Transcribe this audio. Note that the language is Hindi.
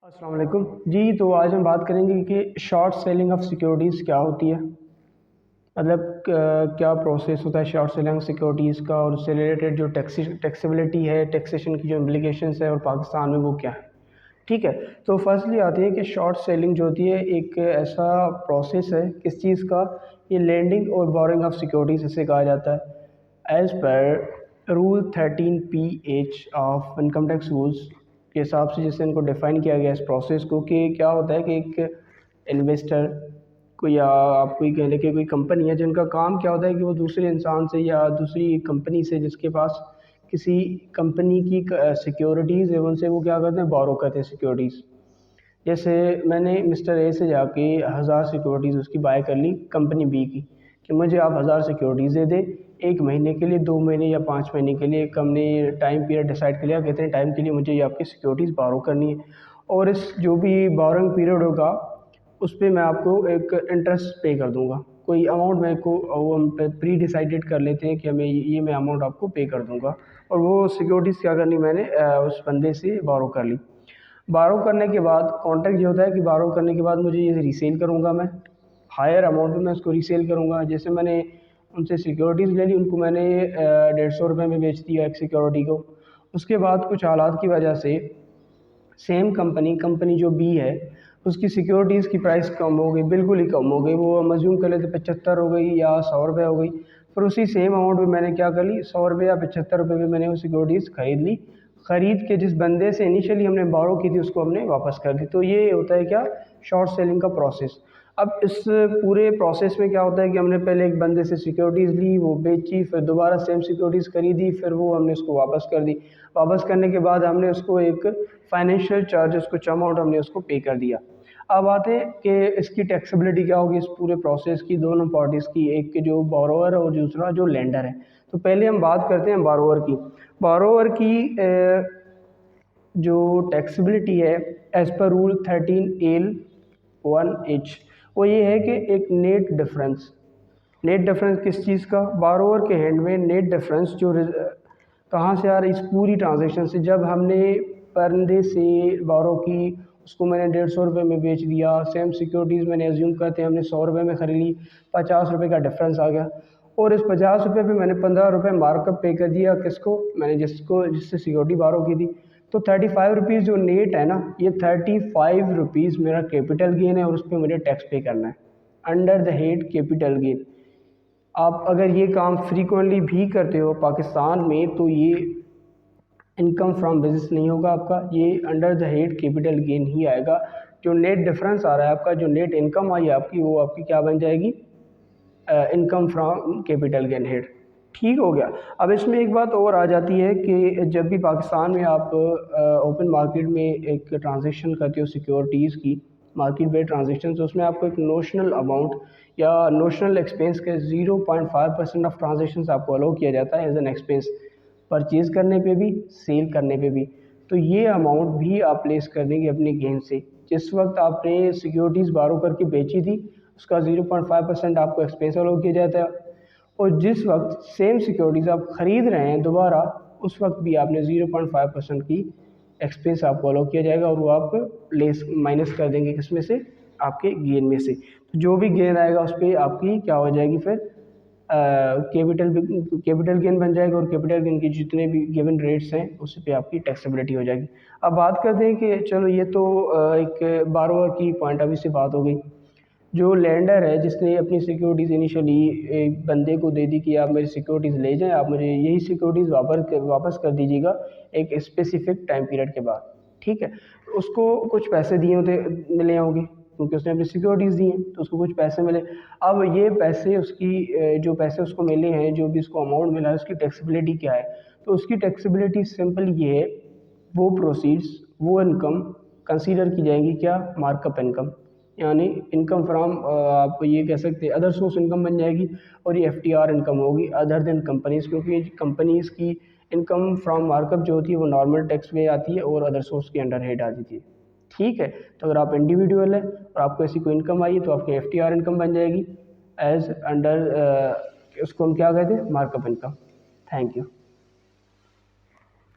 अस्सलाम वालेकुम जी। तो आज हम बात करेंगे कि शॉर्ट सेलिंग ऑफ सिक्योरिटीज़ क्या होती है, मतलब क्या प्रोसेस होता है शॉर्ट सेलिंग सिक्योरिटीज़ का, और उससे रिलेटेड जो टैक्सेबिलिटी है, टैक्सेशन की जो इम्प्लीकेशंस है और पाकिस्तान में वो क्या है। ठीक है, तो फर्स्टली आती है कि शॉर्ट सेलिंग जो होती है एक ऐसा प्रोसेस है किस चीज़ का, ये लैंडिंग और बोरिंग ऑफ सिक्योरिटीज़ इसे कहा जाता है। As per rule 13(PH) of income tax rules के हिसाब से जिससे इनको डिफ़ाइन किया गया इस प्रोसेस को, कि क्या होता है कि एक इन्वेस्टर को, या आप कोई कह लें कि कोई कंपनी है जिनका काम क्या होता है कि वो दूसरे इंसान से या दूसरी कंपनी से जिसके पास किसी कंपनी की सिक्योरिटीज़ है, उनसे वो क्या करते हैं, बोरो करते हैं सिक्योरिटीज़। जैसे मैंने मिस्टर ए से जाके 1000 सिक्योरिटीज़ उसकी बाय कर ली कंपनी बी की, कि मुझे आप 1000 सिक्योरिटीज़ दे दें 1 महीने के लिए, 2 महीने या 5 महीने के लिए। एक हमने टाइम पीरियड डिसाइड कर लिया, कितने टाइम के लिए मुझे ये आपकी सिक्योरिटीज़ बोरो करनी है, और इस जो भी बोरोइंग पीरियड होगा उस पर मैं आपको एक इंटरेस्ट पे कर दूंगा। कोई अमाउंट मेरे को वो हम प्री डिसाइडेड कर लेते हैं कि हमें ये मैं अमाउंट आपको पे कर दूंगा, और वो सिक्योरिटीज़ क्या करनी, मैंने उस बंदे से बोरो कर ली। बोरो करने के बाद कॉन्ट्रैक्ट ये होता है कि बोरो करने के बाद मुझे ये रीसेल करूँगा, मैं हायर अमाउंट में मैं उसको रीसेल करूँगा। जैसे मैंने उनसे सिक्योरिटीज़ ले ली, उनको मैंने 150 रुपये में बेच दिया एक सिक्योरिटी को। उसके बाद कुछ हालात की वजह से सेम कंपनी जो बी है उसकी सिक्योरिटीज़ की प्राइस कम हो गई, बिल्कुल ही कम हो गई। वो हम अज्यूम कर लेते 75 हो गई या 100 रुपये हो गई। फिर उसी सेम अमाउंट में मैंने क्या कर ली, 100 रुपये या 75 रुपये में मैंने वो सिक्योरिटीज़ ख़रीद ली। ख़रीद के जिस बंदे से इनिशियली हमने बोरो की थी उसको हमने वापस कर दी। तो ये होता है क्या, शॉर्ट सेलिंग का प्रोसेस। अब इस पूरे प्रोसेस में क्या होता है कि हमने पहले एक बंदे से सिक्योरिटीज़ ली, वो बेची, फिर दोबारा सेम सिक्योरिटीज़ खरीदी, फिर वो हमने उसको वापस कर दी। वापस करने के बाद हमने उसको एक फाइनेंशियल चार्जेस कुछ अमाउंट हमने उसको पे कर दिया। अब आते हैं कि इसकी टैक्सेबिलिटी क्या होगी इस पूरे प्रोसेस की, दोनों पार्टीज़ की, एक के जो बोरोवर और दूसरा जो लेंडर है। तो पहले हम बात करते हैं बोरोवर की। बोरोवर की जो टैक्सेबिलिटी है एज़ पर रूल 13(1)(H), वो ये है कि एक नेट डिफरेंस किस चीज़ का, बोरोवर के हैंड में नेट डिफरेंस जो कहाँ से आ रही, इस पूरी ट्रांजैक्शन से। जब हमने बंदे से बोरो की, उसको मैंने 150 रुपये में बेच दिया, सेम सिक्योरिटीज़ मैंने एज्यूम करते हैं हमने 100 रुपये में खरीद ली, 50 रुपये का डिफरेंस आ गया, और इस 50 रुपये पे मैंने 15 रुपये मार्कअप पे कर दिया। किसको, मैंने जिससे सिक्योरिटी बोरो की थी। तो 35 रुपीज़ जो नेट है ना, ये 35 रुपीज़ मेरा कैपिटल गेन है, और उस पर मुझे टैक्स पे करना है under the head capital gain. आप अगर ये काम फ्रीक्वेंटली भी करते हो पाकिस्तान में, तो ये इनकम फ्रॉम बिजनेस नहीं होगा आपका, ये under the head capital gain ही आएगा। जो नेट डिफरेंस आ रहा है आपका, जो नेट इनकम आई है आपकी, वो आपकी क्या बन जाएगी, income from capital gain head. ठीक हो गया। अब इसमें एक बात और आ जाती है कि जब भी पाकिस्तान में आप ओपन मार्केट में एक ट्रांजैक्शन करते हो सिक्योरिटीज़ की, मार्केट बेस्ड ट्रांजैक्शन, तो उसमें आपको एक नोशनल अमाउंट या नोशनल एक्सपेंस के 0.5% ऑफ ट्रांजैक्शन आपको अलाउ किया जाता है एज एन एक्सपेंस, परचेज़ करने पे भी, सेल करने पे भी। तो ये अमाउंट भी आप प्लेस कर देंगे अपने गेन से। जिस वक्त आपने सिक्योरिटीज़ बोरो करके बेची थी, उसका 0.5% आपको एक्सपेंस अलाउ किया जाता है, और जिस वक्त सेम सिक्योरिटीज़ आप ख़रीद रहे हैं दोबारा, उस वक्त भी आपने 0.5% की एक्सपेंस आपको अलाउ किया जाएगा, और वो आप लेस माइनस कर देंगे किसमें से, आपके गेन में से। तो जो भी गेन आएगा उस पर आपकी क्या हो जाएगी, फिर कैपिटल गेन बन जाएगा, और कैपिटल गेन के जितने भी गिवन रेट्स हैं उस पर आपकी टैक्सेबिलिटी हो जाएगी। अब बात करते हैं कि चलो ये तो एक बारोवर की पॉइंट ऑफ व्यू से बात हो गई। जो लैंडर है जिसने अपनी सिक्योरिटीज़ इनिशियली एक बंदे को दे दी कि आप मेरी सिक्योरिटीज़ ले जाएं, आप मुझे यही सिक्योरिटीज़ वापस कर दीजिएगा एक स्पेसिफिक टाइम पीरियड के बाद। ठीक है, उसको कुछ पैसे दिए होते मिले होंगे क्योंकि उसने अपनी सिक्योरिटीज़ दी हैं, तो उसको कुछ पैसे मिले। अब ये पैसे उसकी जो पैसे उसको मिले हैं, जो भी उसको अमाउंट मिला है, उसकी टैक्सेबिलिटी क्या है। तो उसकी टैक्सेबिलिटी सिंपल ये है, वो प्रोसीड्स, वो इनकम कंसीडर की जाएंगी क्या, मार्कअप इनकम, यानी इनकम फ्रॉम आप ये कह सकते हैं अदर सोर्स इनकम बन जाएगी, और ये FTR इनकम होगी अदर देन कंपनीज़, क्योंकि कंपनीज़ की इनकम फ्रॉम मार्कअप जो होती है वो नॉर्मल टैक्स में आती है और अदर सोर्स के अंडर हेड आती है। ठीक है, तो अगर आप इंडिविजुअल है और आपको ऐसी कोई इनकम आई है तो आपकी FTR इनकम बन जाएगी एज अंडर उसको हम क्या कहते हैं, मार्कअप इनकम। Thank you.